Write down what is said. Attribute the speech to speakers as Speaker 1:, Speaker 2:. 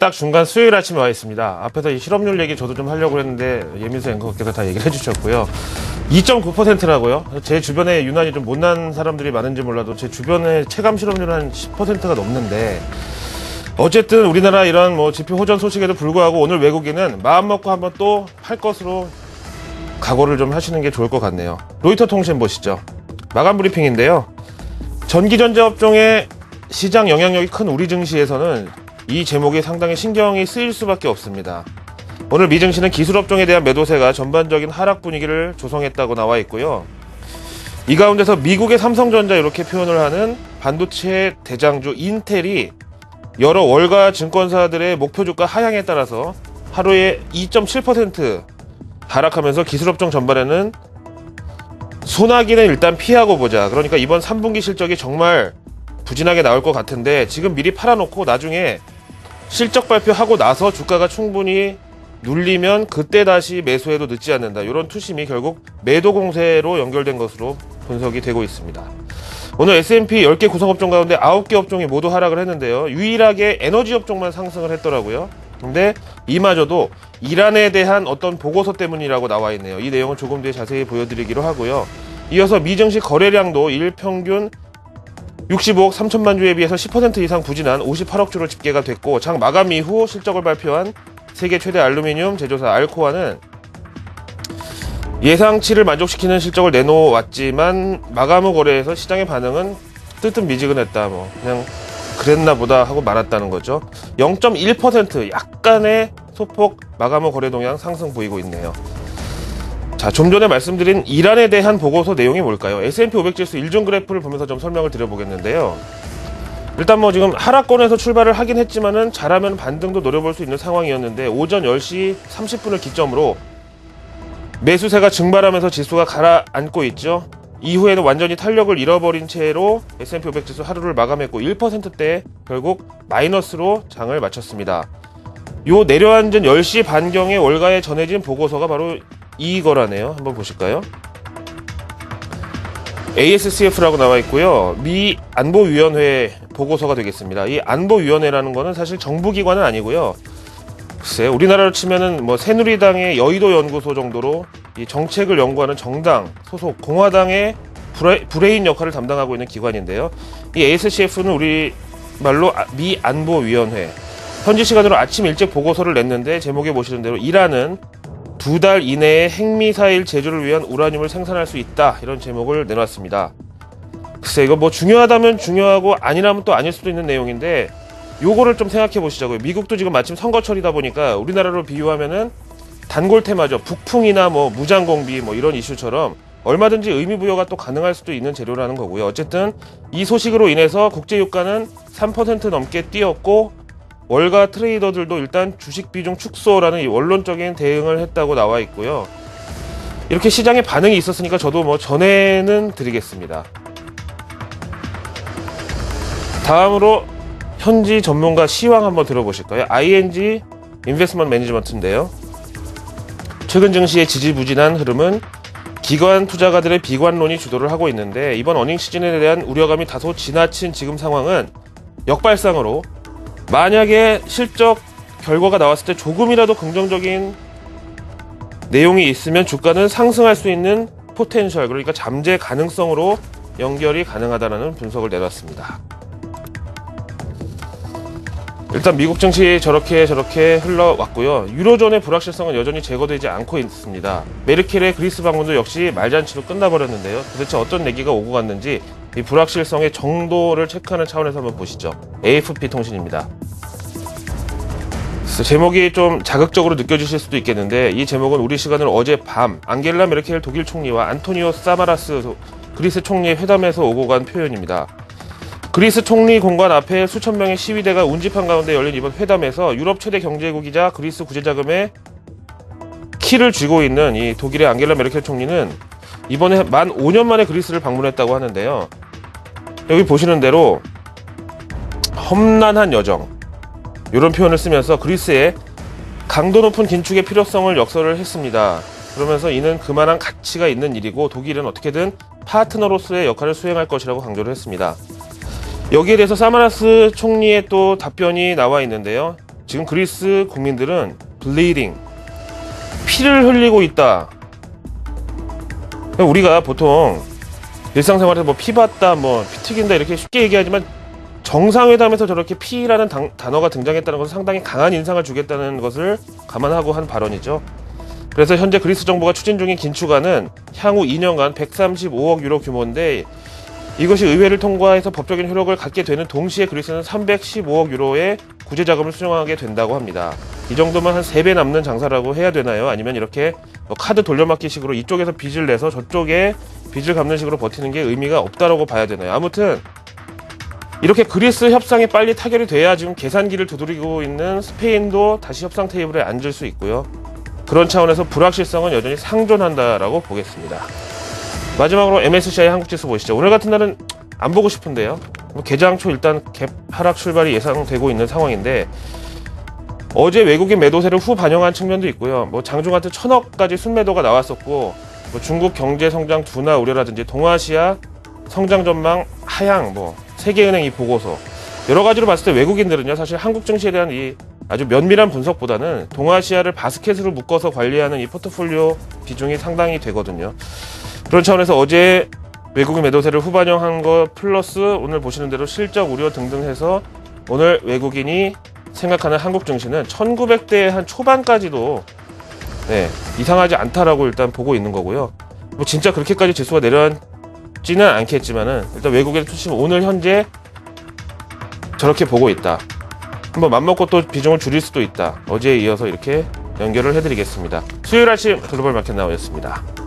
Speaker 1: 딱 중간 수요일 아침에 와 있습니다. 앞에서 이 실업률 얘기 저도 좀 하려고 했는데 예민수 앵커께서 다 얘기를 해주셨고요. 2.9%라고요. 제 주변에 유난히 좀 못난 사람들이 많은지 몰라도 제 주변에 체감 실업률은 한 10%가 넘는데, 어쨌든 우리나라 이런 뭐 지표 호전 소식에도 불구하고 오늘 외국인은 마음 먹고 한번 또 팔 것으로 각오를 좀 하시는 게 좋을 것 같네요. 로이터 통신 보시죠. 마감 브리핑인데요. 전기전자 업종의 시장 영향력이 큰 우리 증시에서는 이 제목이 상당히 신경이 쓰일 수밖에 없습니다. 오늘 미 증시는 기술업종에 대한 매도세가 전반적인 하락 분위기를 조성했다고 나와 있고요. 이 가운데서 미국의 삼성전자 이렇게 표현을 하는 반도체 대장주 인텔이 여러 월가 증권사들의 목표 주가 하향에 따라서 하루에 2.7% 하락하면서 기술업종 전반에는 소나기는 일단 피하고 보자. 그러니까 이번 3분기 실적이 정말 부진하게 나올 것 같은데 지금 미리 팔아놓고 나중에 실적 발표하고 나서 주가가 충분히 눌리면 그때 다시 매수해도 늦지 않는다. 이런 투심이 결국 매도 공세로 연결된 것으로 분석이 되고 있습니다. 오늘 S&P 10개 구성업종 가운데 9개 업종이 모두 하락을 했는데요. 유일하게 에너지 업종만 상승을 했더라고요. 근데 이마저도 이란에 대한 어떤 보고서 때문이라고 나와 있네요. 이 내용은 조금 뒤에 자세히 보여드리기로 하고요. 이어서 미증시 거래량도 일 평균 65억 3천만 주에 비해서 10% 이상 부진한 58억 주로 집계가 됐고, 장 마감 이후 실적을 발표한 세계 최대 알루미늄 제조사 알코아는 예상치를 만족시키는 실적을 내놓았지만 마감 후 거래에서 시장의 반응은 뜨뜻미지근했다. 그냥 그랬나 보다 하고 말았다는 거죠. 0.1% 약간의 소폭 마감 후 거래 동향 상승 보이고 있네요. 자, 좀 전에 말씀드린 이란에 대한 보고서 내용이 뭘까요? S&P 500 지수 일중 그래프를 보면서 좀 설명을 드려보겠는데요. 일단 뭐 지금 하락권에서 출발을 하긴 했지만은 잘하면 반등도 노려볼 수 있는 상황이었는데 오전 10시 30분을 기점으로 매수세가 증발하면서 지수가 가라앉고 있죠. 이후에는 완전히 탄력을 잃어버린 채로 S&P 500 지수 하루를 마감했고 1%대 결국 마이너스로 장을 마쳤습니다. 요 내려앉은 10시 반경에 월가에 전해진 보고서가 바로 이거라네요. 한번 보실까요? ASCF라고 나와 있고요. 미 안보위원회 보고서가 되겠습니다. 이 안보위원회라는 거는 사실 정부기관은 아니고요. 글쎄, 우리나라로 치면은 뭐 새누리당의 여의도 연구소 정도로 이 정책을 연구하는 정당 소속 공화당의 브레인 역할을 담당하고 있는 기관인데요. 이 ASCF는 우리말로 미 안보위원회. 현지 시간으로 아침 일찍 보고서를 냈는데 제목에 보시는 대로 이란은 2달 이내에 핵미사일 제조를 위한 우라늄을 생산할 수 있다. 이런 제목을 내놨습니다. 글쎄, 이거 뭐 중요하다면 중요하고 아니라면 또 아닐 수도 있는 내용인데 요거를 좀 생각해 보시자고요. 미국도 지금 마침 선거철이다 보니까 우리나라로 비유하면은 단골 테마죠. 북풍이나 뭐 무장공비 뭐 이런 이슈처럼 얼마든지 의미부여가 또 가능할 수도 있는 재료라는 거고요. 어쨌든 이 소식으로 인해서 국제유가는 3% 넘게 뛰었고 월가 트레이더들도 일단 주식 비중 축소라는 이 원론적인 대응을 했다고 나와 있고요. 이렇게 시장에 반응이 있었으니까 저도 뭐 전해는 드리겠습니다. 다음으로 현지 전문가 시황 한번 들어보실까요? ING 인베스트먼트 매니지먼트인데요. 최근 증시의 지지부진한 흐름은 기관 투자가들의 비관론이 주도를 하고 있는데 이번 어닝 시즌에 대한 우려감이 다소 지나친 지금 상황은 역발상으로 만약에 실적 결과가 나왔을 때 조금이라도 긍정적인 내용이 있으면 주가는 상승할 수 있는 포텐셜, 그러니까 잠재 가능성으로 연결이 가능하다는 분석을 내놨습니다. 일단 미국 증시 저렇게 흘러왔고요. 유로존의 불확실성은 여전히 제거되지 않고 있습니다. 메르켈의 그리스 방문도 역시 말잔치로 끝나버렸는데요. 도대체 어떤 얘기가 오고 갔는지 이 불확실성의 정도를 체크하는 차원에서 한번 보시죠. AFP 통신입니다. 제목이 좀 자극적으로 느껴지실 수도 있겠는데 이 제목은 우리 시간으로 어젯밤 앙겔라 메르켈 독일 총리와 안토니오 사마라스 그리스 총리의 회담에서 오고 간 표현입니다. 그리스 총리 공관 앞에 수천 명의 시위대가 운집한 가운데 열린 이번 회담에서 유럽 최대 경제국이자 그리스 구제자금의 키를 쥐고 있는 이 독일의 앙겔라 메르켈 총리는 이번에 만 5년 만에 그리스를 방문했다고 하는데요. 여기 보시는 대로 험난한 여정, 이런 표현을 쓰면서 그리스의 강도 높은 긴축의 필요성을 역설을 했습니다. 그러면서 이는 그만한 가치가 있는 일이고 독일은 어떻게든 파트너로서의 역할을 수행할 것이라고 강조를 했습니다. 여기에 대해서 사마라스 총리의 또 답변이 나와 있는데요. 지금 그리스 국민들은 bleeding, 피를 흘리고 있다. 우리가 보통 일상생활에서 뭐 피 봤다, 뭐 피 튀긴다 이렇게 쉽게 얘기하지만 정상회담에서 저렇게 피라는 단어가 등장했다는 것은 상당히 강한 인상을 주겠다는 것을 감안하고 한 발언이죠. 그래서 현재 그리스 정부가 추진 중인 긴축안은 향후 2년간 135억 유로 규모인데 이것이 의회를 통과해서 법적인 효력을 갖게 되는 동시에 그리스는 315억 유로의 구제 자금을 수령하게 된다고 합니다. 이 정도면 한 3배 남는 장사라고 해야 되나요? 아니면 이렇게 카드 돌려막기 식으로 이쪽에서 빚을 내서 저쪽에 빚을 갚는 식으로 버티는 게 의미가 없다라고 봐야 되나요? 아무튼 이렇게 그리스 협상이 빨리 타결이 돼야 지금 계산기를 두드리고 있는 스페인도 다시 협상 테이블에 앉을 수 있고요. 그런 차원에서 불확실성은 여전히 상존한다라고 보겠습니다. 마지막으로 MSCI 한국지수 보시죠. 오늘 같은 날은 안 보고 싶은데요. 개장 초 일단 갭 하락 출발이 예상되고 있는 상황인데 어제 외국인 매도세를 후 반영한 측면도 있고요. 장중한테 1,000억까지 순매도가 나왔었고 중국 경제 성장 둔화 우려라든지 동아시아 성장 전망 하향, 세계은행 이 보고서 여러 가지로 봤을 때 외국인들은요 사실 한국 증시에 대한 이 아주 면밀한 분석보다는 동아시아를 바스켓으로 묶어서 관리하는 이 포트폴리오 비중이 상당히 되거든요. 그런 차원에서 어제 외국인 매도세를 후반영한 거 플러스 오늘 보시는 대로 실적 우려 등등 해서 오늘 외국인이 생각하는 한국 증시는 1900대 한 초반까지도 이상하지 않다라고 일단 보고 있는 거고요. 진짜 그렇게까지 지수가 내려앉지는 않겠지만은 일단 외국인 투심 오늘 현재 저렇게 보고 있다. 한번 맘먹고 또 비중을 줄일 수도 있다. 어제에 이어서 이렇게 연결을 해드리겠습니다. 수요일 아침 글로벌 마켓 나오였습니다.